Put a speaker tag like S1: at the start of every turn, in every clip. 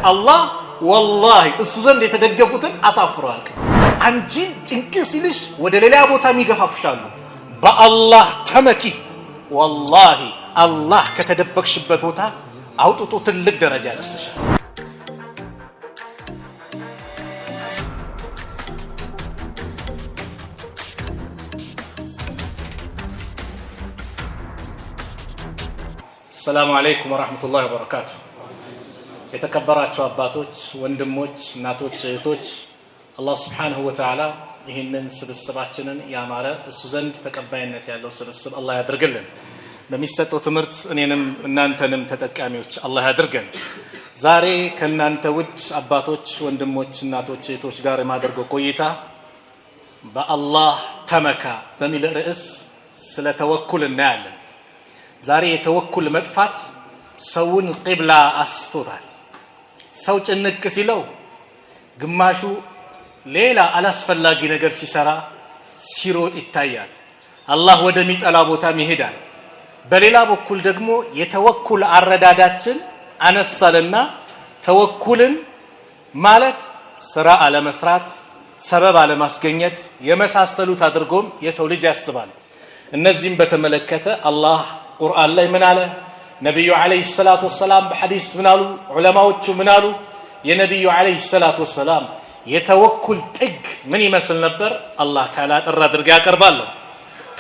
S1: አላህ ወላሂ እሱ ዘንድ የተደገፉትን አሳፍሯል። አንቺን ጭንቅ ሲልሽ ወደ ሌላ ቦታ የሚገፋፍሻሉ። በአላህ ተመኪ። ወላሂ አላህ ከተደበቅሽበት ቦታ አውጥቶ ትልቅ ደረጃ ያደርስሻል። السلام عليكم ورحمة الله وبركاته የተከበራችሁ አባቶች ወንድሞች እናቶች እህቶች አላህ Subhanahu Wa Ta'ala ይህንን ስብስባችንን ያማረ እሱ ዘንድ ተቀባይነት ያለው ስብስብ አላህ ያድርግልን በሚሰጠው ትምህርት እኔንም እናንተንም ተጠቃሚዎች አላህ ያድርገን ዛሬ ከናንተ ውድ አባቶች ወንድሞች እናቶች እህቶች ጋር የማደርገው ቆይታ በአላህ ተመካ በሚል ርዕስ ስለ ተወኩል እናያለን ዛሬ የተወኩል መጥፋት ሰውን ቂብላ አስቶታል ሰው ጭንቅ ሲለው ግማሹ ሌላ አላስፈላጊ ነገር ሲሰራ ሲሮጥ ይታያል አላህ ወደሚጠላ ቦታም ይሄዳል በሌላ በኩል ደግሞ የተወኩል አረዳዳችን አነሳልና ተወኩልን ማለት ስራ አለመስራት ሰበብ አለማስገኘት የመሳሰሉት አድርጎም የሰው ልጅ ያስባል እነዚህም በተመለከተ አላህ ቁርአን ላይ ምን አለ ነብዩ አለይሂ ሰላቱ ወሰለም በሐዲስ ምን አሉ ዑለማዎቹ ምን አሉ የነብዩ አለይሂ ሰላቱ ወሰለም የተወኩል ጥግ ምን ይመስል ነበር አላህ ካላ ጥራ አድርጋ ያቀርባል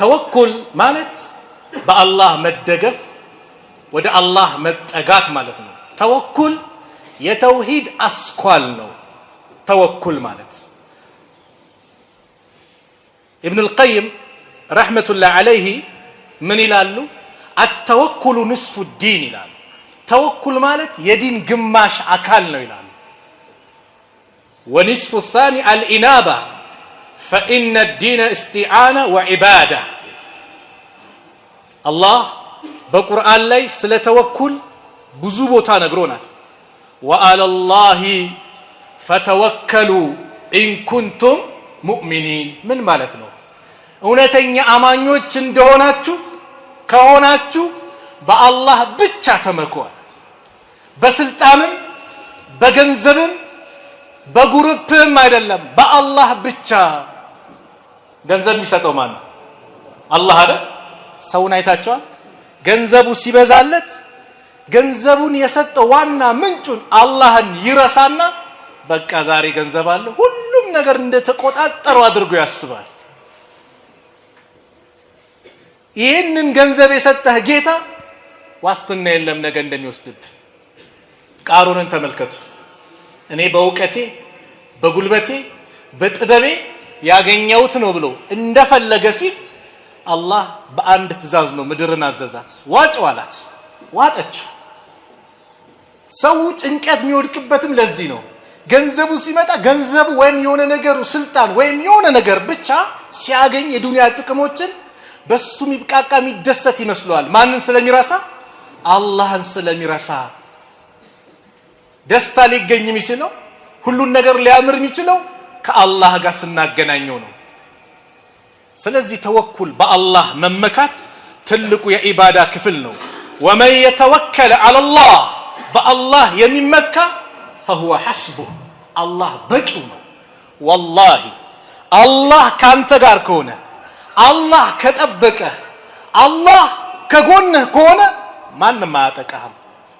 S1: ተወኩል ማለት በአላህ መደገፍ ወደ አላህ መጠጋት ማለት ነው ተወኩል የተውሂድ አስኳል ነው ተወኩል ማለት ኢብኑ አልቀይም ረህመቱላህ ዐለይሂ ምን ይላሉ التوكل نصف الدين ይላል ተወኩል ማለት የዲን ግማሽ አካል ነው ይላል ونصف الثاني الانابه فان الدين استعانه وعباده الله በቁርአን ላይ ስለ ተወኩል ብዙ ቦታ ነግሮናል وعلى الله فتوكلوا ان كنتم مؤمنين ምን ማለት ነው እውነተኛ አማኞች እንደሆናችሁ ከሆናችሁ በአላህ ብቻ ተመኩ በስልጣንም በገንዘብም በግሩፕም አይደለም በአላህ ብቻ ገንዘብ የሚሰጠው ማን ነው አላህ አይደል ሰውን አይታችኋል ገንዘቡ ሲበዛለት ገንዘቡን የሰጠው ዋና ምንጩን አላህን ይረሳና በቃ ዛሬ ገንዘብ አለ ሁሉም ነገር እንደተቆጣጠረው አድርጎ ያስባል ይህንን ገንዘብ የሰጠህ ጌታ ዋስትና የለም ነገ እንደሚወስድብ ቃሩንን ተመልከቱ እኔ በእውቀቴ በጉልበቴ በጥበቤ ያገኘውት ነው ብሎ እንደፈለገ ሲል አላህ በአንድ ትእዛዝ ነው ምድርን አዘዛት ዋጭው አላት ዋጠች ሰው ጭንቀት የሚወድቅበትም ለዚህ ነው ገንዘቡ ሲመጣ ገንዘቡ ወይም የሆነ ነገሩ ስልጣን ወይም የሆነ ነገር ብቻ ሲያገኝ የዱንያ ጥቅሞችን በሱ ሚብቃቃ የሚደሰት ይመስለዋል ማንን ስለሚረሳ አላህን ስለሚረሳ ደስታ ሊገኝ የሚችለው ሁሉን ነገር ሊያምር የሚችለው ከአላህ ጋር ስናገናኘው ነው ስለዚህ ተወኩል በአላህ መመካት ትልቁ የኢባዳ ክፍል ነው ومن يتوكل على الله بالله የሚመካ فهو حسبه الله በቂው ነው والله الله ካንተ ጋር ከሆነ አላህ ከጠበቀ አላህ ከጎንህ ከሆነ ማንንም አያጠቃህም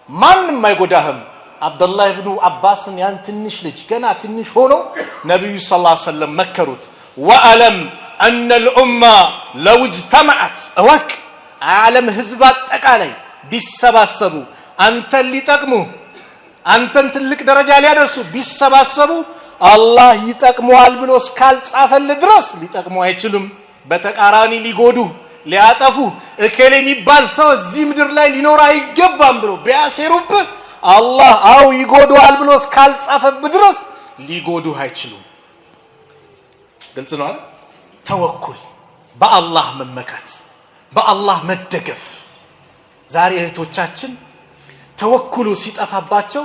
S1: ማንንም አይጎዳህም አብዱላህ ኢብኑ አባስን ያን ትንሽ ልጅ ገና ትንሽ ሆኖ ነብዩ ሰለላሁ ዐለይሂ ወሰለም መከሩት ወአለም ان الامه لو اجتمعت ወቅ ዓለም ህዝብ አጠቃላይ ቢሰባሰቡ አንተን ሊጠቅሙ አንተን ትልቅ ደረጃ ሊያደርሱ ቢሰባሰቡ አላህ ይጠቅመዋል ብሎ እስካልጻፈል ድረስ ሊጠቅሙ አይችሉም በተቃራኒ ሊጎዱ ሊያጠፉ እከሌ የሚባል ሰው እዚህ ምድር ላይ ሊኖር አይገባም ብሎ ቢያሰሩብህ አላህ አው ይጎዱዋል ብሎ እስካልጻፈብ ድረስ ሊጎዱ አይችሉም ግልጽ ነው ተወኩል በአላህ መመካት በአላህ መደገፍ ዛሬ እህቶቻችን ተወኩሉ ሲጠፋባቸው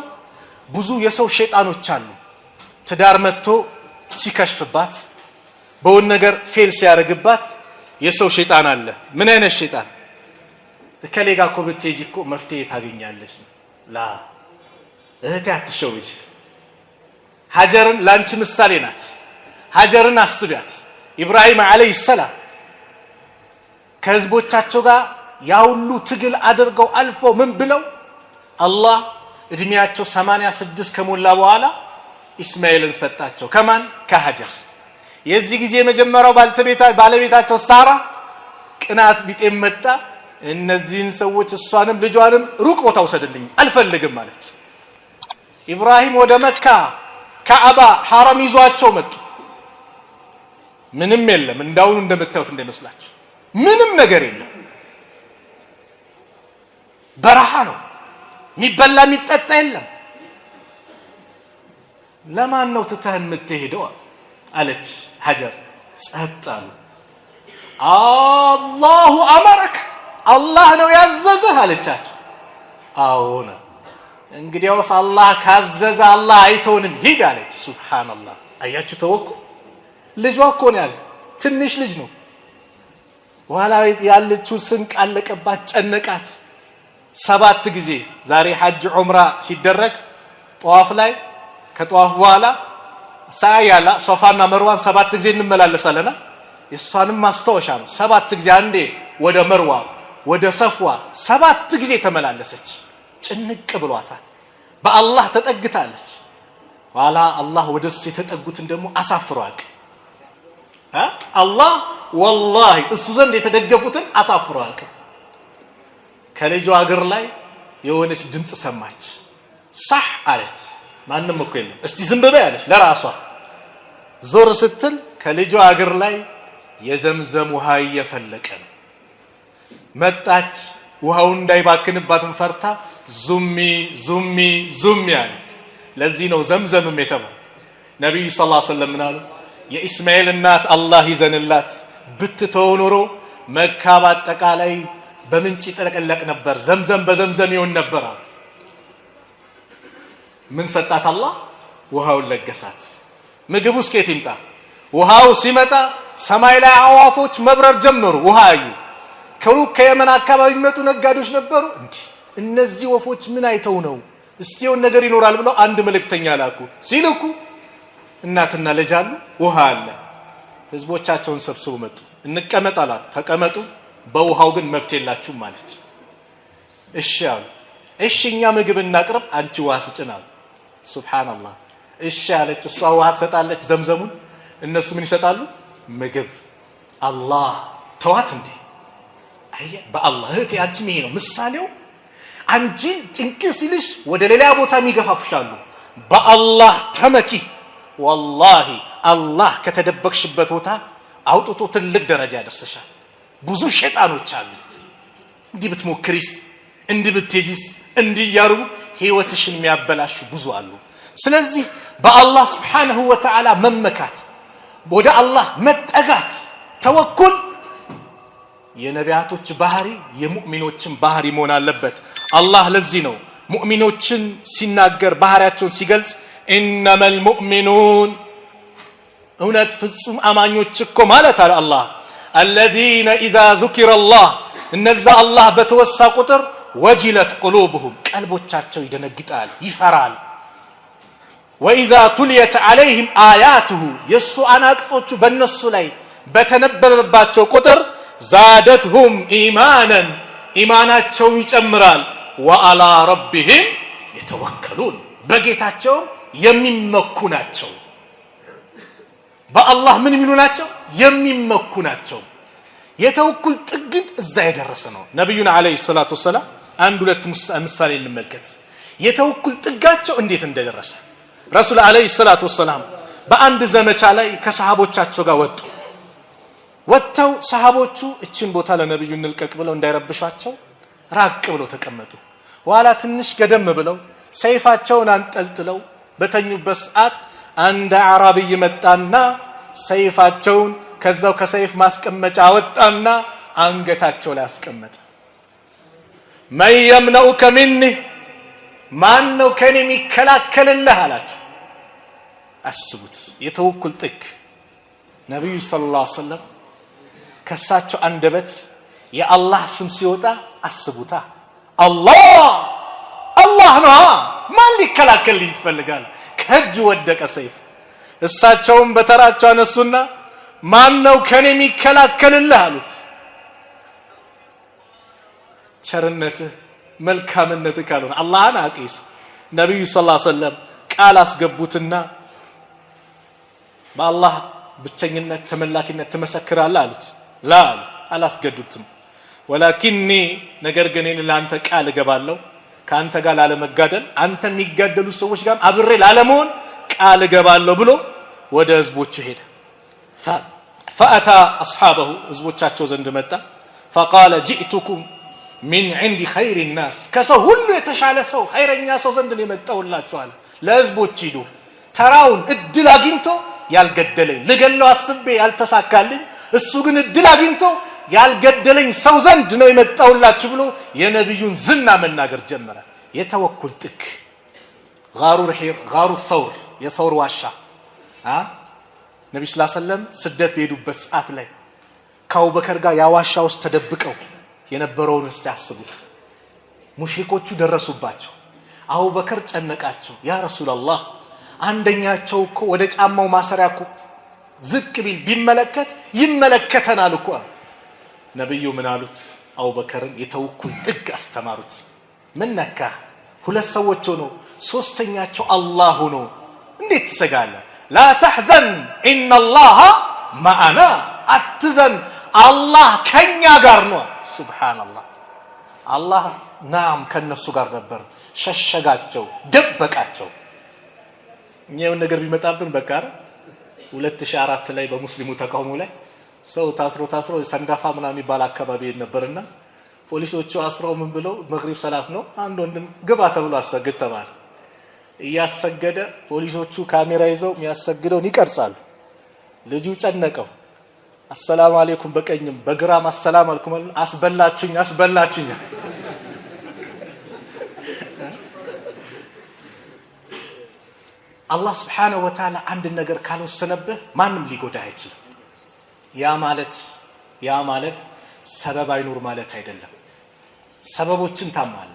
S1: ብዙ የሰው ሸይጣኖች አሉ ትዳር መጥቶ ሲከሽፍባት በወን ነገር ፌል ሲያረግባት የሰው ሸይጣን አለ ምን አይነት ሸይጣን ከሌጋ ኮብቴጂ እኮ መፍትሄ ታገኛለሽ ላ እህቴ አትሸውጂ ሀጀርን ላንቺ ምሳሌ ናት ሀጀርን አስቢያት ኢብራሂም አለይሂ ሰላም ከህዝቦቻቸው ጋር ያውሉ ትግል አድርገው አልፎ ምን ብለው አላህ እድሜያቸው 86 ከሞላ በኋላ ኢስማኤልን ሰጣቸው ከማን ከሀጀር የዚህ ጊዜ መጀመሪያው ባለቤታቸው ሳራ ቅናት ቢጤም መጣ እነዚህን ሰዎች እሷንም ልጇንም ሩቅ ቦታ ወሰድልኝ አልፈልግም ማለት ኢብራሂም ወደ መካ ካዕባ ሐረም ይዟቸው መጡ ምንም የለም እንዳውኑ እንደምታዩት እንደመስላችሁ ምንም ነገር የለም በረሃ ነው የሚበላ የሚጠጣ የለም ለማን ነው ትተህን የምትሄደው አለች ሀጀር ጸጥ አሉ አላሁ አመረክ አላህ ነው ያዘዘህ አለቻቸው አዎና እንግዲያውስ አላህ ካዘዘ አላህ አይተውንም ሂድ አለች ሱብሃንአላህ አያችሁ ተወኩ ልጇ እኮ ነው ያለ ትንሽ ልጅ ነው ወላ ያለችው ስንቅ አለቀባት ጨነቃት 7 ጊዜ ዛሬ ሐጅ ዑምራ ሲደረግ ጧፍ ላይ ከጧፍ በኋላ ሳያላ ሶፋና መርዋን 7 ጊዜ እንመላለሳለና የሷንም ማስተዋሻ ነው 7 ጊዜ አንዴ ወደ መርዋ ወደ ሰፍዋ 7 ጊዜ ተመላለሰች ጭንቅ ብሏታል በአላህ ተጠግታለች ዋላ አላህ ወደሱ የተጠጉትን ደግሞ አሳፍሯል አላህ والله እሱ ዘንድ የተደገፉትን አሳፍሯል ከልጇ እግር ላይ የሆነች ድምጽ ሰማች صح አለች ማንንም እኮ የለም እስቲ ዝም በይ አለች ለራሷ ዞር ስትል ከልጇ እግር ላይ የዘምዘም ውሃ እየፈለቀ ነው መጣች ውሃው እንዳይባክንባትም ፈርታ ዙሚ ዙሚ ዙሚ አለች ለዚህ ነው ዘምዘምም የተባለው ነብዩ ሰለላሁ ዐለይሂ ወሰለም ምናሉ የኢስማኤል እናት አላህ ይዘንላት ብትተው ኖሮ መካ በአጠቃላይ በምንጭ ይጠለቀለቅ ነበር ዘምዘም በዘምዘም ይሆን ነበር ምን ሰጣት አላህ ውሃውን ለገሳት ምግቡ እስከት ይምጣ ውሃው ሲመጣ ሰማይ ላይ አዋፎች መብረር ጀመሩ ውሃ አዩ ከሩቅ ከየመን አካባቢ የሚመጡ ነጋዴዎች ነበሩ እንዴ እነዚህ ወፎች ምን አይተው ነው እስቲውን ነገር ይኖራል ብለው አንድ መልእክተኛ ላኩ ሲልኩ እናትና ልጅ አሉ ውሃ አለ ህዝቦቻቸውን ሰብስበው መጡ እንቀመጥ አላት ተቀመጡ በውሃው ግን መብት የላችሁ ማለት እሺ አሉ እሺ እኛ ምግብ እናቅርብ አንቺ ውሃ ስጭናል ሱብሃንአላህ እሺ አለች እሷ ውሃ ሰጣለች ዘምዘሙን እነሱ ምን ይሰጣሉ ምግብ አላህ ተዋት እንዴ አየ በአላህ እህቴ አንቺ ምን ነው ምሳሌው አንቺ ጭንቅ ሲልሽ ወደ ሌላ ቦታ የሚገፋፍሻሉ በአላህ ተመኪ والله አላህ ከተደበቅሽበት ቦታ አውጥቶ ትልቅ ደረጃ ያደርስሻል ብዙ ሸይጣኖች አሉ እንዲህ ብትሞክሪስ እንዲህ ብትጂስ እንዲህ ያሩ ህይወትሽን የሚያበላሹ ብዙ አሉ ስለዚህ በአላህ Subhanahu Wa Ta'ala መመካት ወደ አላህ መጠጋት ተወኩል የነቢያቶች ባህሪ የሙእሚኖችን ባህሪ መሆን አለበት አላህ ለዚህ ነው ሙእሚኖችን ሲናገር ባህሪያቸውን ሲገልጽ انما المؤمنون እውነት ፍጹም አማኞች እኮ ማለት አለ አላህ الذين اذا ذكر الله እነዛ አላህ በተወሳ ቁጥር وجلت قلوبهم ቀልቦቻቸው ይደነግጣል ይፈራል واذا تليت عليهم اياته የሱ አናቅጾቹ በእነሱ ላይ በተነበበባቸው ቁጥር زادتهم ايمانا ኢማናቸው ይጨምራል وعلى ربهم يتوكلون በጌታቸው የሚመኩ ናቸው በአላህ ምን የሚሉ ናቸው የሚመኩ ናቸው የተወኩል ጥግን እዛ የደረሰ ነው ነብዩና አለይሂ ሰላቱ ወሰለም አንድ ሁለት ምሳሌ እንመልከት የተወኩል ጥጋቸው እንዴት እንደደረሰ ረሱል አለይሂ ሰላቱ ወሰለም በአንድ ዘመቻ ላይ ከሰሃቦቻቸው ጋር ወጥተው ሰሃቦቹ እቺን ቦታ ለነብዩ እንልቀቅ ብለው እንዳይረብሻቸው ራቅ ብለው ተቀመጡ ኋላ ትንሽ ገደም ብለው ሰይፋቸውን አንጠልጥለው በተኙበት ሰዓት አንድ አራቢይ መጣና ሰይፋቸውን ከዛው ከሰይፍ ማስቀመጫ ወጣና አንገታቸው ላይ አስቀመጠ من يمنعك مني ማን ነው ከኔ የሚከላከልልህ አላቸው አስቡት የተወኩል ጥግ ነብዩ ሰለላሁ ዐለይሂ ወሰለም ከሳቸው አንደበት የአላህ ስም ሲወጣ አስቡታ አላህ ነው ማን ሊከላከልልኝ ትፈልጋለህ? ከእጅ ወደቀ ሰይፍ። እሳቸውም በተራቸው አነሱና ማን ነው ከኔ የሚከላከልልህ አሉት። ቸርነትህ መልካምነትህ ካልሆነ አላህን አቂስ። ነብዩ ሰለላሁ ዐለይሂ ወሰለም ቃል አስገቡትና በአላህ ብቸኝነት ተመላኪነት ትመሰክራለህ አሉት። ላ አላስገዱትም። ወላኪኒ ነገር ግን እኔ ለአንተ ቃል እገባለሁ ካንተ ጋር ላለመጋደል አንተ የሚጋደሉ ሰዎች ጋር አብሬ ላለመሆን ቃል እገባለሁ ብሎ ወደ ህዝቦቹ ሄደ። فأتى أصحابه ህዝቦቻቸው ዘንድ መጣ። فقال جئتكم من عند خير الناس ከሰው ሁሉ የተሻለ ሰው ኸይረኛ ሰው ዘንድ ነው የመጣሁላችሁ አለ። ለህዝቦች ሂዱ ተራውን እድል አግኝቶ ያልገደለኝ ልገለው አስቤ ያልተሳካልኝ እሱ ግን እድል አግኝቶ ያልገደለኝ ሰው ዘንድ ነው የመጣሁላችሁ ብሎ የነብዩን ዝና መናገር ጀመረ። የተወኩል ጥግ ጋሩ ثور የثور ዋሻ ነብዩ ሰለላሁ ዐለይሂ ወሰለም ስደት በሄዱበት ሰዓት ላይ ከአቡበከር ጋር ያዋሻ ውስጥ ተደብቀው የነበረውን እስቲ ሙሽሪኮቹ ደረሱባቸው። አቡበከር ጨነቃቸው። ያ ረሱላህ አንደኛቸው እኮ ወደ ጫማው ማሰሪያ እኮ ዝቅ ቢል ቢመለከት ይመለከተናል እኮ። ነብዩ ምን አሉት? አቡበከርን የተወኩል ጥግ አስተማሩት። ምን ነካ? ሁለት ሰዎች ሆኖ ሶስተኛቸው አላህ ሆኖ እንዴት ትሰጋለህ? ላ ተሕዘን ኢነላህ ማአና አትዘን አላህ ከኛ ጋር ነው። ሱብሃንአላህ አላህ ናም ከነሱ ጋር ነበር። ሸሸጋቸው፣ ደበቃቸው። እኛው ነገር ቢመጣብን በቃ 2004 ላይ በሙስሊሙ ተቃውሞ ላይ ሰው ታስሮ ሰንዳፋ ምናምን ይባል አካባቢ ነበርና ፖሊሶቹ አስረው ምን ብለው መግሪብ ሰላት ነው አንድ ወንድም ግባ ተብሎ አሰግድ ተባለ። እያሰገደ ፖሊሶቹ ካሜራ ይዘው የሚያሰግደውን ይቀርጻሉ። ልጁ ጨነቀው። አሰላሙ አለይኩም በቀኝም በግራም አሰላም አለይኩም አስበላችሁኝ። አላህ Subhanahu Wa Ta'ala አንድ ነገር ካልወሰነብህ ማንም ሊጎዳ አይችልም። ያ ማለት ሰበብ አይኖር ማለት አይደለም። ሰበቦችን ታማለ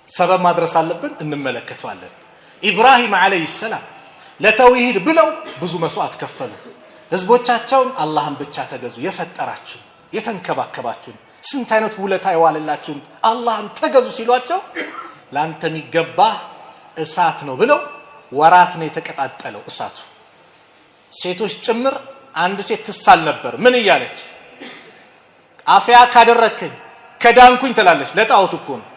S1: ሰበብ ማድረስ አለብን እንመለከተዋለን። ኢብራሂም አለይሂ ሰላም ለተውሂድ ብለው ብዙ መስዋዕት ከፈሉ። ህዝቦቻቸውን አላህን ብቻ ተገዙ የፈጠራችሁ የተንከባከባችሁ ስንት አይነት ውለታ ይዋልላችሁ አላህን ተገዙ ሲሏቸው ላንተ የሚገባ እሳት ነው ብለው ወራት ነው የተቀጣጠለው እሳቱ። ሴቶች ጭምር አንድ ሴት ትሳል ነበር። ምን እያለች አፍያ ካደረከኝ ከዳንኩኝ ትላለች። ለጣውት እኮ ነው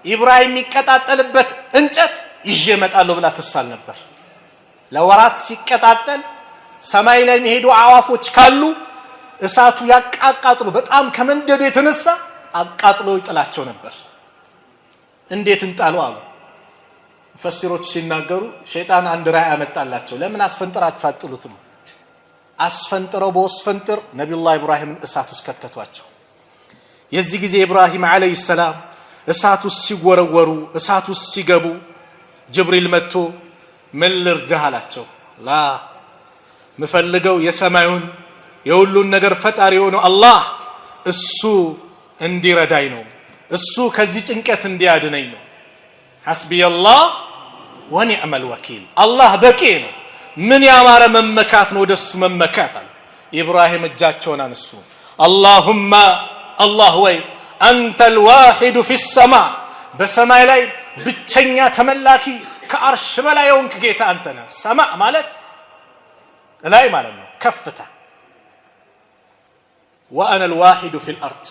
S1: ኢብራሂም የሚቀጣጠልበት እንጨት ይዤ እመጣለሁ ብላ ትሳል ነበር። ለወራት ሲቀጣጠል ሰማይ ላይ የሚሄዱ አዋፎች ካሉ እሳቱ ያቃቃጥሉ በጣም ከመንደዱ የተነሳ አቃጥሎ ይጥላቸው ነበር። እንዴት እንጣለው አሉ ፈሲሮች ሲናገሩ ሸይጣን አንድ ራእይ አመጣላቸው። ለምን አስፈንጥራችሁ አጥሉትም? አስፈንጥረው በወስፈንጥር ነብዩላህ ኢብራሂምን እሳት ውስጥ ከተቷቸው። የዚህ ጊዜ ኢብራሂም አለይሂ ሰላም እሳት ውስጥ ሲወረወሩ እሳት ውስጥ ሲገቡ ጅብሪል መጥቶ ምን ልርዳህ አላቸው። ላ ምፈልገው የሰማዩን የሁሉን ነገር ፈጣሪ የሆነው አላህ እሱ እንዲረዳኝ ነው። እሱ ከዚህ ጭንቀት እንዲያድነኝ ነው። ሐስቢየላህ ወኒዕመል ወኪል አላህ በቂ ነው። ምን ያማረ መመካት ነው ወደሱ መመካት አለ። ኢብራሂም እጃቸውን አነሱ። አላሁማ አላህ ወይ አንተል ዋሂዱ ፊስ ሰማ በሰማይ ላይ ብቸኛ ተመላኪ ከአርሽ በላይ የሆንክ ጌታ አንተ ነህ። ሰማ ማለት ላይ ማለት ነው ከፍታ። ወአና الواحد في الارض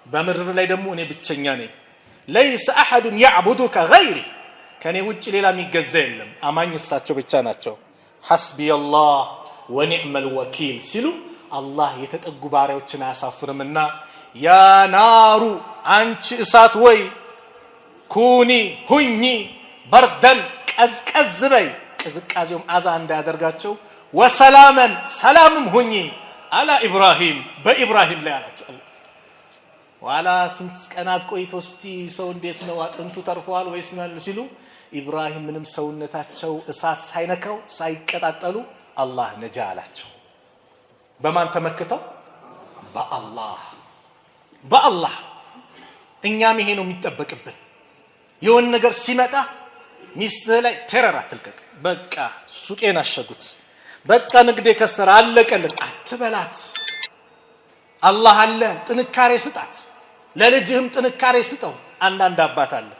S1: በምድር ላይ ደግሞ እኔ ብቸኛ ነኝ። ليس احد يعبدك غيري ከኔ ውጭ ሌላ የሚገዛ የለም። አማኝ እሳቸው ብቻ ናቸው። حسبي الله ونعم الوكيل ሲሉ አላህ የተጠጉ ባሪያዎችን አያሳፍርምና ያ ናሩ አንቺ እሳት ወይ ኩኒ ሁኚ በርደን ቀዝቀዝ በይ ቅዝቃዜውም አዛ እንዳያደርጋቸው ወሰላመን ሰላምም ሁኚ አላ ኢብራሂም በኢብራሂም ላይ አላቸው። ዋላ ስንት ቀናት ቆይቶ እስቲ ሰው እንዴት ነው አጥንቱ ተርፏል ወይስ ነው ሲሉ ኢብራሂም ምንም ሰውነታቸው እሳት ሳይነካው ሳይቀጣጠሉ አላህ ነጃ አላቸው። በማን ተመክተው? በአላህ እኛም ይሄ ነው የሚጠበቅብን። የሆነ ነገር ሲመጣ ሚስትህ ላይ ቴረር አትልቀቅ። በቃ ሱቄን አሸጉት፣ በቃ ንግዴ ከሰረ አለቀልን አትበላት። አላህ አለ ጥንካሬ ስጣት፣ ለልጅህም ጥንካሬ ስጠው። አንዳንድ አባት አለ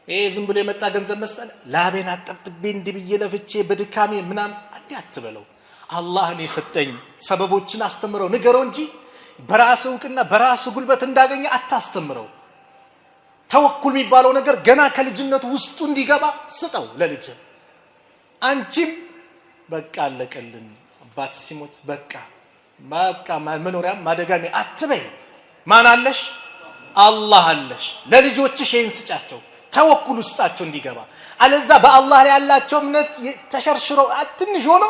S1: ይሄ ዝም ብሎ የመጣ ገንዘብ መሰለ ላቤን አጠብጥቤ እንዲብዬ ለፍቼ በድካሜ ምናምን አትበለው። አላህን የሰጠኝ ሰበቦችን አስተምረው ንገረው እንጂ በራስ እውቅና በራስ ጉልበት እንዳገኘ አታስተምረው። ተወኩል የሚባለው ነገር ገና ከልጅነቱ ውስጡ እንዲገባ ስጠው ለልጅ። አንቺም በቃ አለቀልን አባት ሲሞት በቃ መኖሪያም ማደጋሚ አትበይ። ማን አለሽ? አላህ አለሽ። ለልጆችሽ ይህን ስጫቸው፣ ተወኩል ውስጣቸው እንዲገባ። አለዛ በአላህ ላይ ያላቸው እምነት ተሸርሽሮ ትንሽ ሆኖ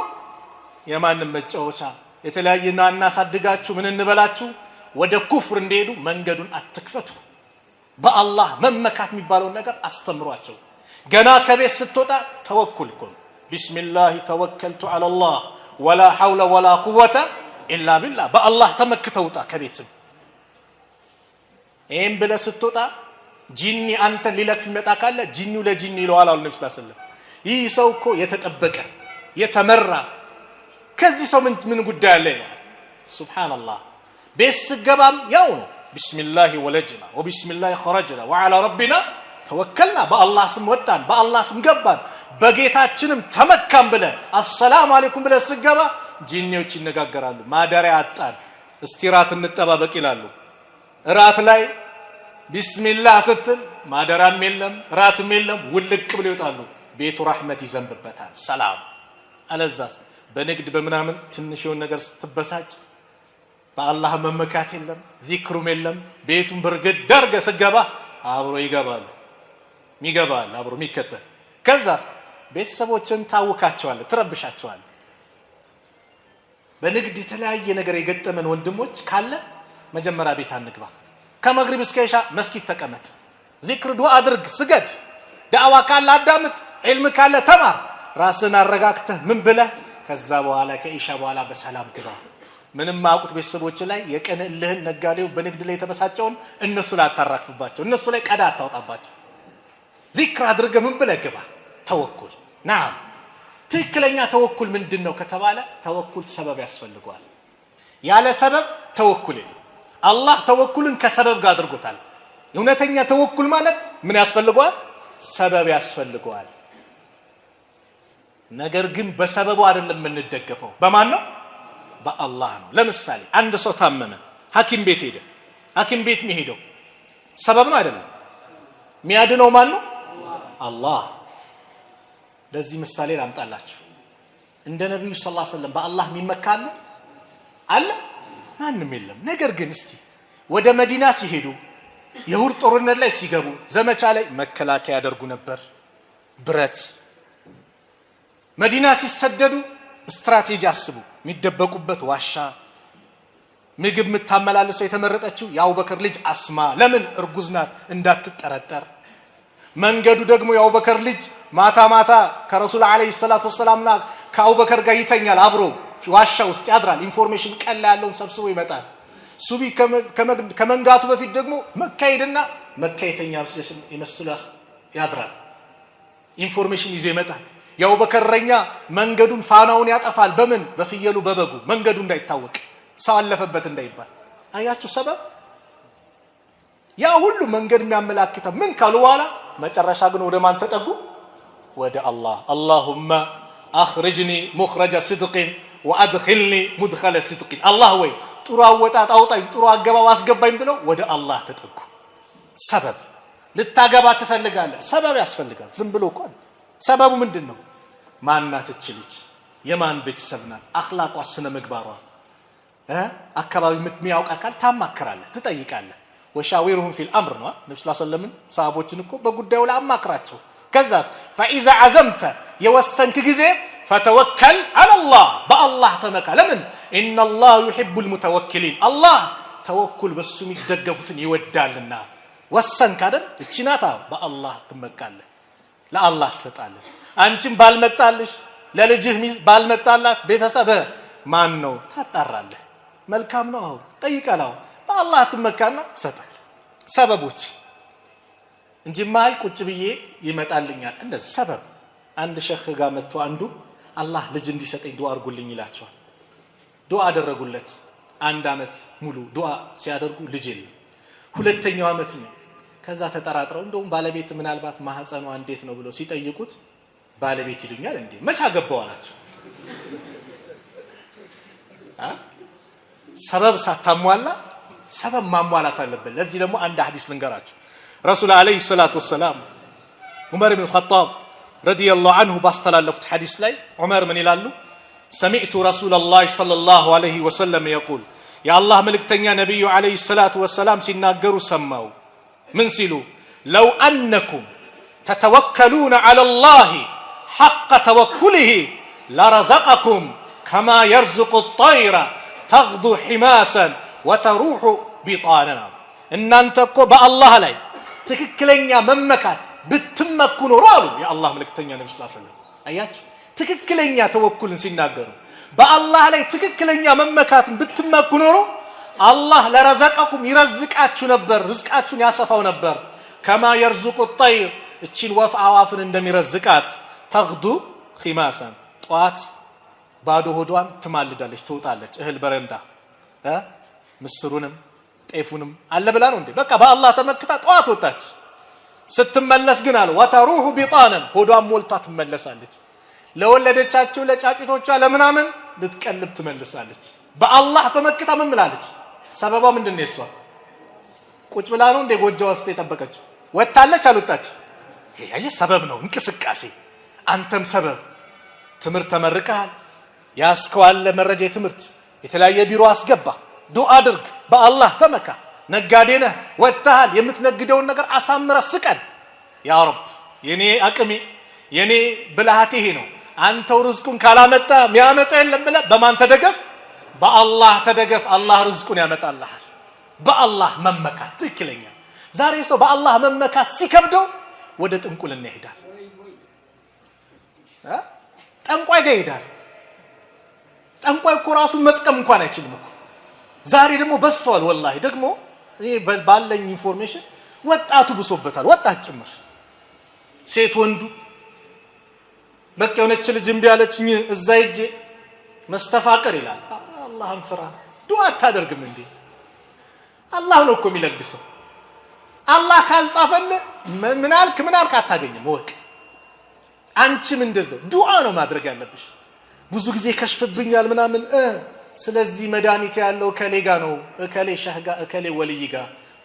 S1: የማንም መጫወቻ የተለያየና እናሳድጋችሁ ምን እንበላችሁ ወደ ኩፍር እንደሄዱ መንገዱን አትክፈቱ። በአላህ መመካት የሚባለው ነገር አስተምሯቸው። ገና ከቤት ስትወጣ ተወኩል ኩን ቢስሚላህ ተወከልቱ ዐለላህ ወላ ሐውለ ወላ ቁወተ ኢላ ቢላህ። በአላህ ተመክተውጣ ከቤትም ይሄን ብለህ ስትወጣ ጂኒ አንተ ሊለክፍ ይመጣ ካለ ጂኒው ለጂኒ ይለዋል አሉ ነብዩ ሰለላሁ ዐለይሂ ወሰለም። ይህ ሰው እኮ የተጠበቀ የተመራ ከዚህ ሰው ምን ጉዳይ አለ? ሱብሃንአላህ። ቤት ስገባም ያው ነው ቢስሚላህ ወለጅና ወቢስሚላህ ኸረጅና ወዐላ ረቢና ተወከልና። በአላህ ስም ወጣን፣ በአላህ ስም ገባን፣ በጌታችንም ተመካን ብለህ አሰላሙ አለይኩም ብለህ ስገባ ጂኒዎች ይነጋገራሉ። ማደሪያ አጣን እስቲ ራት እንጠባበቅ ይላሉ። ራት ላይ ቢስሚላህ ስትል ማደራም የለም ራትም የለም፣ ውልቅ ብለው ይወጣሉ። ቤቱ ረህመት ይዘንብበታል። ሰላም አለዛስ በንግድ በምናምን ትንሽ የሆነ ነገር ስትበሳጭ በአላህ መመካት የለም ዚክሩም የለም። ቤቱን በርግድ ዳርገ ስገባ አብሮ ይገባሉ ሚገባል አብሮ ሚከተል። ከዛስ ቤተሰቦችን ታውካቸዋል፣ ትረብሻቸዋል። በንግድ የተለያየ ነገር የገጠመን ወንድሞች ካለ መጀመሪያ ቤት አንግባ። ከመግሪብ እስከ ኢሻ መስጊድ ተቀመጥ፣ ዚክር ዱዓ አድርግ፣ ስገድ፣ ዳዕዋ ካለ አዳምጥ፣ ዒልም ካለ ተማር፣ ራስን አረጋግተህ ምን ብለህ ከዛ በኋላ ከኢሻ በኋላ በሰላም ግባ። ምንም ማቁት ቤተሰቦች ላይ የቀን እልህን ነጋዴው በንግድ ላይ የተበሳጨውን እነሱ ላይ አታራክፍባቸው፣ እነሱ ላይ ቀዳ አታውጣባቸው። ዚክር አድርገህ ምን ብለህ ግባ። ተወኩል ናም። ትክክለኛ ተወኩል ምንድነው ከተባለ ተወኩል ሰበብ ያስፈልገዋል። ያለ ሰበብ ተወኩል የለም። አላህ ተወኩልን ከሰበብ ጋር አድርጎታል። እውነተኛ ተወኩል ማለት ምን ያስፈልገዋል? ሰበብ ያስፈልገዋል። ነገር ግን በሰበቡ አይደለም የምንደገፈው። በማን ነው? በአላህ ነው። ለምሳሌ አንድ ሰው ታመመ፣ ሐኪም ቤት ሄደ። ሐኪም ቤት የሚሄደው ሰበብ ነው አይደለም? የሚያድነው ማን ነው? አላህ። ለዚህ ምሳሌ ላምጣላችሁ። እንደ ነብዩ ሰለላሁ ዐለይሂ ወሰለም በአላህ የሚመካ አለ? ማንም የለም። ነገር ግን እስቲ ወደ መዲና ሲሄዱ የሁድ ጦርነት ላይ ሲገቡ ዘመቻ ላይ መከላከያ ያደርጉ ነበር፣ ብረት። መዲና ሲሰደዱ ስትራቴጂ አስቡ። የሚደበቁበት ዋሻ፣ ምግብ የምታመላልሰው የተመረጠችው የአቡበከር ልጅ አስማ፣ ለምን እርጉዝ ናት እንዳትጠረጠር። መንገዱ ደግሞ የአቡበከር ልጅ ማታ ማታ ከረሱል አለይሂ ሰላቱ ወሰላምና ከአቡበከር ጋር ይተኛል፣ አብሮ ዋሻ ውስጥ ያድራል። ኢንፎርሜሽን ቀላ ያለውን ሰብስቦ ይመጣል። ሱቢ ከመንጋቱ በፊት ደግሞ መካ ሄድና መካ የተኛ ይመስል ያድራል። ኢንፎርሜሽን ይዞ ይመጣል። የአቡበከር ረኛ መንገዱን ፋናውን ያጠፋል። በምን? በፍየሉ በበጉ፣ መንገዱ እንዳይታወቅ፣ ሰው አለፈበት እንዳይባል። አያችሁ ሰበብ። ያ ሁሉ መንገድ የሚያመላክተው ምን ካሉ በኋላ መጨረሻ ግን ወደ ማን ተጠጉ? ወደ አላህ። አላሁመ አኽርጅኒ ሙኽረጀ ሲድቂን ወአድኺልኒ ሙድኸለ ሲድቂን። አላህ ወይ ጥሩ አወጣጥ አውጣኝ፣ ጥሩ አገባብ አስገባኝ ብለው ወደ አላህ ተጠጉ። ሰበብ። ልታገባ ትፈልጋለህ፣ ሰበብ ያስፈልጋል። ዝም ብሎ እኮ ሰበቡ ምንድነው? ማናት እቺ ልጅ? የማን ቤተሰብ ናት? አኽላቋ፣ ስነ ምግባሯ፣ አካባቢ የሚያውቅ አካል ታማክራለህ፣ ትጠይቃለህ። ወሻዊሩሁም ፊል አምር ነው ነብዩ ሰለላሁ ዐለይሂ ወሰለም ሰሃቦችን እኮ በጉዳዩ ላይ አማክራቸው። ከዛስ ፈኢዛ አዘምተ የወሰንክ ጊዜ ፈተወከል አለላህ በአላህ ተመካ። ለምን? ኢነላህ ዩሂቡል ሙተወኪሊን አላህ ተወኩል በሱ የሚደገፉትን ይወዳልና። ወሰንክ አይደል? እቺ ናታ በአላህ ትመካለህ፣ ለአላህ ትሰጣለህ። አንቺም ባልመጣልሽ ለልጅህ ባልመጣላት ቤተሰብህ ማን ነው ታጣራለህ። መልካም ነው ጠይቀላው፣ በአላህ ትመካና ትሰጣለህ። ሰበቦች እንጂማ ቁጭ ብዬ ይመጣልኛል እንደዚህ ሰበብ አንድ ሸህ ጋር መጥቶ አንዱ አላህ ልጅ እንዲሰጠኝ ዱዓ አድርጉልኝ ይላቸዋል ዱዓ አደረጉለት አንድ አመት ሙሉ ዱዓ ሲያደርጉ ልጅ የለም ሁለተኛው አመት ነው ከዛ ተጠራጥረው እንደውም ባለቤት ምናልባት ማህፀኗ እንዴት ነው ብለው ሲጠይቁት ባለቤት ይሉኛል እንዴ መቻ ገባው አላቸው ሰበብ ሳታሟላ ሰበብ ማሟላት አለበት ለዚህ ደግሞ አንድ ሐዲስ ልንገራችሁ ረሱል አለይሂ ሰላቱ ወሰለም ዑመር ኢብኑ ኸጣብ ረዲየላሁ ዐንሁ ባስተላለፉት ሐዲስ ላይ ዑመር ምን ይላሉ سمعت رسول الله صلى الله عليه وسلم يقول يا الله ملكتኛ ነብዩ አለይሂ ሰላቱ ወሰለም ሲናገሩ ሰማው ምን ሲሉ لو انكم تتوكلون على الله حق توكله لرزقكم كما يرزق الطير تغدو حماسا وتروح بطانا እናንተ እኮ በአላህ ላይ ትክክለኛ መመካት ብትመኩ ኖሮ አሉ የአላህ መልእክተኛ ነብዩ ሰለላሁ ዐለይሂ ወሰለም አያችሁ ትክክለኛ ተወኩልን ሲናገሩ በአላህ ላይ ትክክለኛ መመካትን ብትመኩ ኖሮ አላህ ለረዘቀኩም ይረዝቃችሁ ነበር ርዝቃችሁን ያሰፋው ነበር كما يرزق الطير እቺን ወፍ አዋፍን እንደሚረዝቃት ተغدو خماسا ጧት ባዶ ሆዷን ትማልዳለች ትወጣለች እህል በረንዳ ምስሩንም ጤፉንም አለ ብላ ነው እንዴ በቃ በአላህ ተመክታ ጧት ወጣች ስትመለስ ግን አለ ወተሩሁ ቢጣናን ሆዷን ሞልታ ትመለሳለች ለወለደቻቸው ለጫቂቶቿ ለምናምን ልትቀልብ ትመለሳለች በአላህ ተመክታ ምን ብላለች ሰበቧ ምንድነው እሷ ቁጭ ብላ ነው እንደ ጎጆ ውስጥ የጠበቀች ወጣለች አልወጣች ይሄ ሰበብ ነው እንቅስቃሴ አንተም ሰበብ ትምርት ተመርቀሃል ያስከዋል ለመረጃ ትምርት የተለያየ ቢሮ አስገባ ዱዓ አድርግ በአላህ ተመካ ነጋዴ ነህ ወጣሃል የምትነግደውን ነገር አሳምረ ስቀል ያ ረብ የኔ አቅሚ የኔ ብልሃት ይሄ ነው አንተው ርዝቁን ካላመጣ የሚያመጣ የለም ብለ በማን ተደገፍ በአላህ ተደገፍ አላህ ርዝቁን ያመጣልሃል በአላህ መመካት ትክክለኛ ዛሬ ሰው በአላህ መመካት ሲከብደው ወደ ጥንቁልና ይሄዳል ጠንቋይ ጋር ይሄዳል ጠንቋይ እኮ ራሱን መጥቀም እንኳን አይችልም እኮ ዛሬ ደግሞ በስተዋል ወላሂ ደግሞ እኔ ባለኝ ኢንፎርሜሽን ወጣቱ ብሶበታል ወጣት ጭምር ሴት ወንዱ በቃ የሆነች ልጅ እምቢ ያለችኝ እዛ ሂጄ መስተፋቀር ይላል አላህን ፍራ ዱዓ አታደርግም እንዴ አላህ ነው እኮ የሚለግሰው አላህ ካልጻፈልህ ምን አልክ አታገኝም ወቅ አንቺም እንደዛው ዱዓ ነው ማድረግ ያለብሽ ብዙ ጊዜ ከሽፍብኛል ምናምን ስለዚህ መድኃኒት ያለው ከሌጋ ነው ከሌ ሸህጋ ከሌ ወልይጋ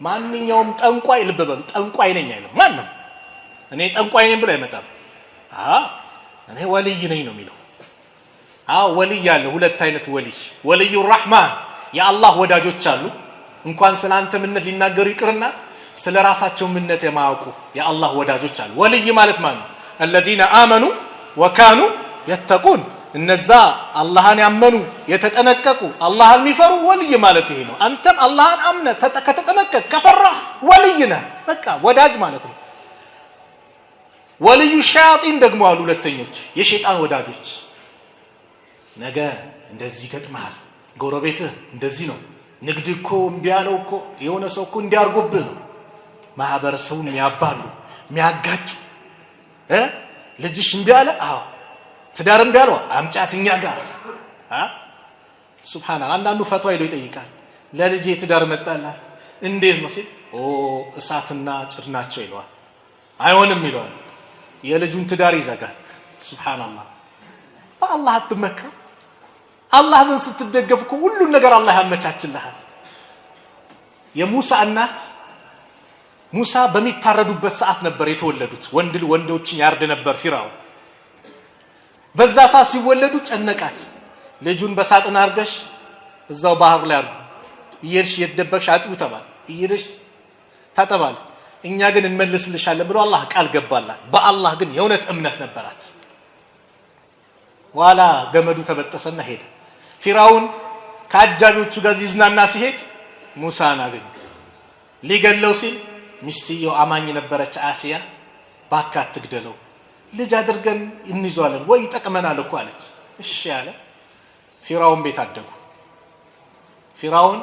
S1: ማንኛውም ጠንቋይ ልበበሉ ጠንቋይ ነኝ አይደለም ማንም እኔ ጠንቋይ ነኝ ብሎ አይመጣም እኔ ወልይ ነኝ ነው የሚለው ወልይ ያለው ሁለት አይነት ወልዩ الرحማን የአላህ ወዳጆች አሉ እንኳን ስላንተ ምንነት ሊናገሩ ይቅርና ስለ ራሳቸው ምንነት የማያውቁ የአላህ ወዳጆች አሉ ወልይ ማለት ማለት ነው الذين آمنوا وكانوا يتقون እነዛ አላህን ያመኑ የተጠነቀቁ አላህን የሚፈሩ ወልይ ማለት ይሄ ነው አንተም አላህን አምነ ከተጠነቀቅ ከፈራህ ወልይ ነህ በቃ ወዳጅ ማለት ነው ወልዩ ሸያጢን ደግሞ አሉ ሁለተኞች የሸይጣን ወዳጆች ነገ እንደዚህ ገጥመሃል ጎረቤትህ እንደዚህ ነው ንግድኮ እንቢያለው እኮ የሆነ ሰው እኮ እንዲያርጎብህ ነው ማህበረሰቡን የሚያባሉ የሚያጋጩ ልጅሽ እንቢያለ ትዳር እንቢያለው አምጫትኛ ጋር ሱብሃንአላህ አንዳንዱ ፈትዋ ሄዶ ይጠይቃል ለልጄ ትዳር መጣላት እንዴት ነው ሲል እሳትና ጭድ ናቸው ይለዋል አይሆንም ይለዋል የልጁን ትዳር ይዘጋል ሱብሃንአላህ በአላህ አትመካ አላህ ዘንድ ስትደገፍ እኮ ሁሉ ነገር አላህ ያመቻችልሃል የሙሳ እናት ሙሳ በሚታረዱበት ሰዓት ነበር የተወለዱት ወንዶችን ያርድ ነበር ፊራው በዛ ሰዓት ሲወለዱ ጨነቃት ልጁን በሳጥን አርገሽ እዛው ባህር ላይ አርጉ እየርሽ የተደበቅሽ አጥቡ ተባለ እየርሽ ታጠባል እኛ ግን እንመልስልሻለን ብሎ አላህ ቃል ገባላት በአላህ ግን የእውነት እምነት ነበራት ዋላ ገመዱ ተበጠሰና ሄደ ፊራውን ከአጃቢዎቹ ጋር ይዝናና ሲሄድ ሙሳን አገኘ ሊገለው ሲል ሚስትየው አማኝ ነበረች አሲያ ባካት ትግደለው ልጅ አድርገን እንይዟለን ወይ ተቀመናል እኮ አለች እሺ ያለ ፊራውን ቤት አደጉ ፊራውን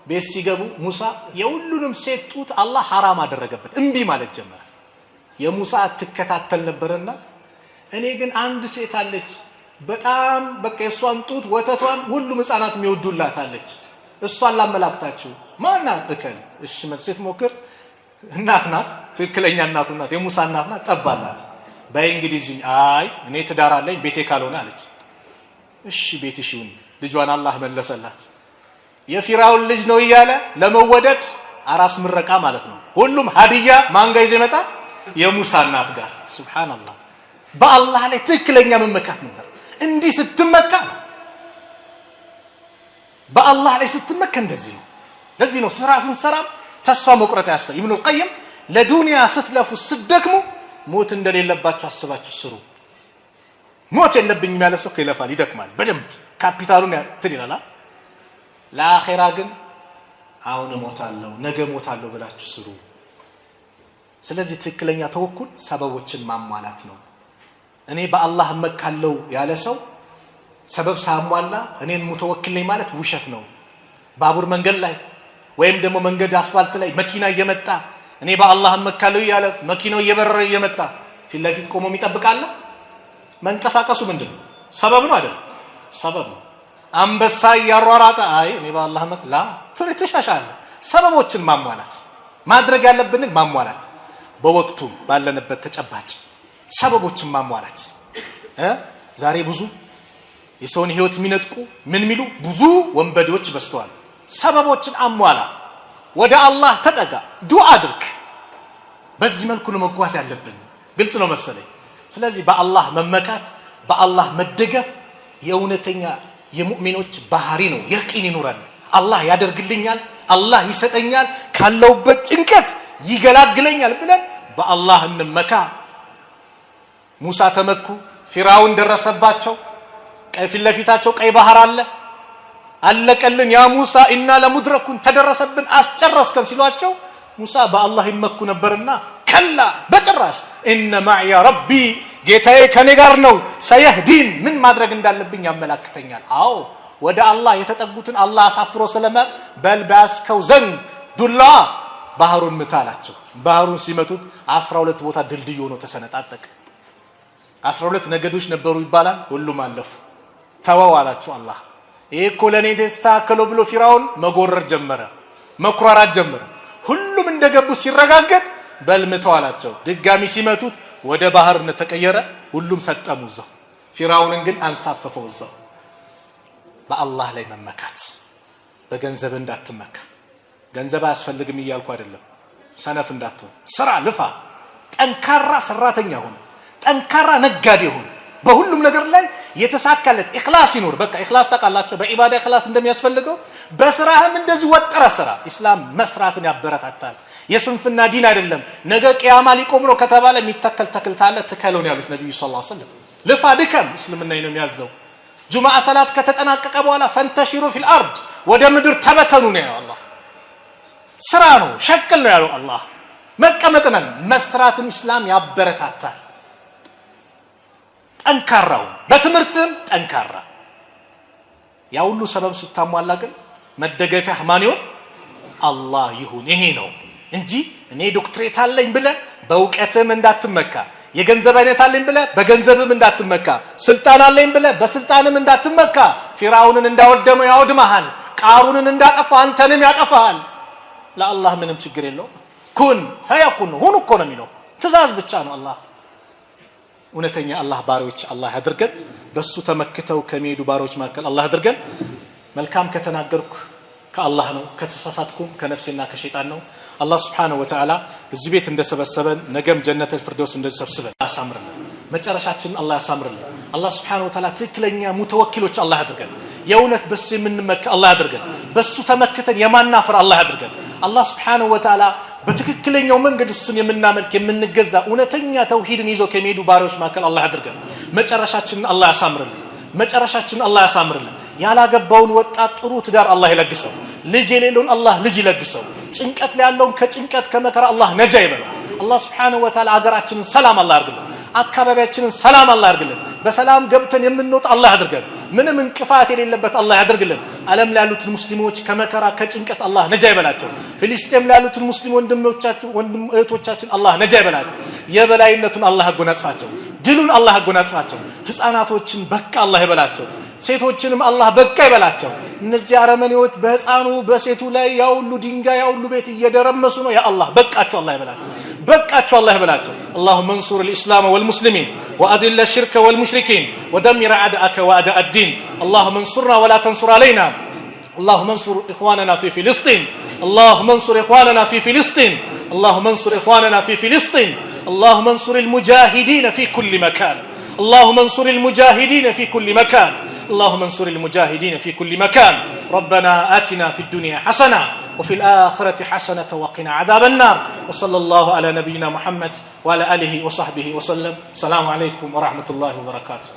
S1: ቤት ሲገቡ ሙሳ የሁሉንም ሴት ጡት አላህ حرام አደረገበት እንቢ ማለት ጀመረ የሙሳ ተከታተል ነበርና እኔ ግን አንድ ሴት አለች በጣም በቃ የሷን ጡት ወተቷን ሁሉም ህፃናት የሚወዱላት አለች እሷን ላመላክታችሁ ማናት እከል እሺ መልሴት ሞክር እናት ናት ትክክለኛ እናቱ ናት የሙሳ እናት ናት ጠባላት በእንግሊዝኛ አይ እኔ ትዳር አለኝ ቤቴ ካልሆነ አለች እሺ ቤትሽ ይሁን ልጇን አላህ መለሰላት የፊራውን ልጅ ነው ይያለ ለመወደድ አራስ ምረቃ ማለት ነው ሁሉም ሀዲያ ማን ጋር ይዘመጣ የሙሳ እናት ጋር ሱብሃንአላህ በአላህ ላይ ትክክለኛ መመካት ነበር እንዲህ ስትመካ በአላህ ላይ ስትመካ እንደዚህ ነው ለዚህ ነው ስራ ስንሰራ ተስፋ መቁረጥ ያስፈልግ ኢብኑ القيم ለዱንያ ስትለፉ ስትደክሙ ሞት እንደሌለባችሁ አስባችሁ ስሩ ሞት የለብኝም ያለ ሰው ይለፋል ይደክማል በደንብ ካፒታሉን ትልላላ ለአኺራ ግን አሁን ሞታለሁ ነገ ሞታለሁ ብላችሁ ስሩ ስለዚህ ትክክለኛ ተወኩል ሰበቦችን ማሟላት ነው እኔ በአላህ መካለው ያለ ሰው ሰበብ ሳሟላ እኔን ሙተወክል ነኝ ማለት ውሸት ነው ባቡር መንገድ ላይ ወይም ደግሞ መንገድ አስፋልት ላይ መኪና እየመጣ እኔ በአላህ መካለው ያለ መኪናው እየበረረ እየመጣ ፊት ለፊት ቆሞ ይጠብቃል መንቀሳቀሱ ምንድነው ሰበብ ነው አይደል ሰበብ ነው አንበሳ ያሯራጣ አይ እኔ በአላህ መክላ ትርትሻሻለ ሰበቦችን ማሟላት ማድረግ ያለብን ማሟላት በወቅቱ ባለንበት ተጨባጭ ሰበቦችን ማሟላት ዛሬ ብዙ የሰውን ህይወት የሚነጥቁ ምን ሚሉ ብዙ ወንበዴዎች በስተዋል ሰበቦችን አሟላ ወደ አላህ ተጠጋ ዱዓ አድርግ በዚህ መልኩ ነው መጓዝ ያለብን ግልጽ ነው መሰለኝ ስለዚህ በአላህ መመካት በአላህ መደገፍ የእውነተኛ የሙእሚኖች ባህሪ ነው የቂን ይኑረን አላህ ያደርግልኛል አላህ ይሰጠኛል ካለውበት ጭንቀት ይገላግለኛል ብለን በአላህ እንመካ ሙሳ ተመኩ ፊራውን ደረሰባቸው ቀይ ፊለፊታቸው ቀይ ባህር አለ አለቀልን ያ ሙሳ ኢና ለሙድረኩን ተደረሰብን አስጨረስከን ሲሏቸው ሙሳ በአላህ ይመኩ ነበርና ከላ በጭራሽ ኢነ ማዕያ ረቢ ጌታዬ ከኔ ጋር ነው ሰየህዲን ምን ማድረግ እንዳለብኝ ያመላክተኛል አዎ ወደ አላህ የተጠጉትን አላህ አሳፍሮ ስለማ በልባስከው ዘንድ ዱላ ባህሩን ምታላቸው ባህሩን ሲመቱት 12 ቦታ ድልድይ ሆኖ ተሰነጣጠቀ 12 ነገዶች ነበሩ ይባላል ሁሉም አለፉ ተዋዋላችሁ አላህ ይሄኮ ለኔ ተስተካከለ ብሎ ፊራውን መጎረር ጀመረ መኩራራት ጀመረ ሁሉም እንደገቡ ሲረጋገጥ በልምተዋላቸው ድጋሚ ሲመቱት ወደ ባህርነት ተቀየረ ሁሉም ሰጠሙ ዘው ፊራውንን ግን አንሳፈፈው ዘው በአላህ ላይ መመካት በገንዘብ እንዳትመካ ገንዘብ አያስፈልግም ይያልኩ አይደለም ሰነፍ እንዳትሆን ስራ ልፋ ጠንካራ ሰራተኛ ሆነ ጠንካራ ነጋዴ ሆነ በሁሉም ነገር ላይ የተሳካለት ኢኽላስ ይኖር በቃ ኢኽላስ ተቃላቸው በኢባዳ ኢኽላስ እንደሚያስፈልገው በስራህም እንደዚህ ወጥረ ስራ ኢስላም መስራትን ያበረታታል የስንፍና ዲን አይደለም ነገ ቂያማ ሊቆም ነው ከተባለ የሚተከል ተክልታለ ተከለው ነው ያሉት ነብዩ ሰለላሁ ዐለይሂ ወሰለም ልፋ ድከም እስልምና ነው የሚያዘው ጁማዓ ሰላት ከተጠናቀቀ በኋላ ፈንተሽሩ ፊል አርድ ወደ ምድር ተበተኑ ነው ያለው አላህ ስራ ነው ሸክል ነው ያለው አላህ መቀመጥነን መስራትን ኢስላም ያበረታታል ጠንካራው በትምህርትም ጠንካራ ያ ሁሉ ሰበብ ስታሟላ ግን መደገፊያ ማን ይሁን አላህ ይሁን ይሄ ነው እንጂ እኔ ዶክትሬት አለኝ ብለ በእውቀትም እንዳትመካ የገንዘብ አይነት አለኝ ብለ በገንዘብም እንዳትመካ ስልጣን አለኝ ብለ በስልጣንም እንዳትመካ ፊራውንን እንዳወደመው ያወድማል ቃሩንን እንዳጠፋ አንተንም ያጠፋል ለአላህ ምንም ችግር የለው ኩን ፈየኩን ሁን እኮ ነው የሚለው ትእዛዝ ብቻ ነው አላህ እውነተኛ አላህ ባሪዎች አላህ ያድርገን በሱ ተመክተው ከሚሄዱ ባሪዎች መካከል አላህ ያድርገን መልካም ከተናገርኩ ከአላህ ነው ከተሳሳትኩም ከነፍሴና ከሸይጣን ነው አላህ Subhanahu Wa Ta'ala እዚህ ቤት እንደሰበሰበን ነገም ጀነተል ፍርዶስ እንደሰብስበን ያሳምርልን መጨረሻችን አላህ ያሳምርልን አላህ Subhanahu Wa Ta'ala ትክክለኛ ሙተወኪሎች አላህ ያድርገን የእውነት በሱ የምንመካ አላህ ያድርገን በሱ ተመክተን የማናፍር አላህ ያድርገን አላህ Subhanahu Wa Ta'ala በትክክለኛው መንገድ እሱን የምናመልክ የምንገዛ እውነተኛ ተውሂድን ይዞ ከሚሄዱ ባሪዎች መካከል አላህ ያድርገን መጨረሻችን አላህ ያሳምርልን መጨረሻችን አላህ ያሳምርልን ያላገባውን ወጣት ጥሩ ትዳር አላህ ይለግሰው ልጅ የሌለውን አላህ ልጅ ይለግሰው ጭንቀት ላይ ያለውን ከጭንቀት ከመከራ አላህ ነጃ ይበለው አላህ Subhanahu Wa Ta'ala አገራችንን ሰላም አላህ ያርግልን አካባቢያችንን ሰላም አላህ ያርግልን በሰላም ገብተን የምንወጣ አላህ ያድርገን ምንም እንቅፋት የሌለበት አላህ ያድርግልን ዓለም ላይ ያሉት ሙስሊሞች ከመከራ ከጭንቀት አላህ ነጃ ይበላቸው ፍልስጤም ላይ ያሉት ሙስሊም ወንድም እህቶቻችን አላህ ነጃ ይበላቸው የበላይነቱን አላህ ያጎናጽፋቸው ድሉን አላህ ያጎናጽፋቸው ህፃናቶችን በቃ አላህ ይበላቸው ሴቶችንም አላህ በቃ ይበላቸው እነዚህ አረመኔዎች በህፃኑ በሴቱ ላይ ያውሉ ድንጋይ ያውሉ ቤት እየደረመሱ ነው ያ አላህ በቃቸው አላህ ይበላቸው بقى الله يبلاته اللهم انصر الإسلام والمسلمين وأذل الشرك والمشركين ودمر أعداءك وأعداء الدين اللهم انصرنا ولا تنصر علينا اللهم انصر إخواننا في فلسطين اللهم انصر إخواننا في فلسطين اللهم انصر إخواننا في فلسطين اللهم انصر المجاهدين في كل مكان اللهم انصر المجاهدين في كل مكان اللهم انصر المجاهدين في كل مكان ربنا آتنا في الدنيا حسنة وفي الآخرة حسنة وقنا عذاب النار وصلى الله على نبينا محمد وعلى آله وصحبه وسلم السلام عليكم ورحمة الله وبركاته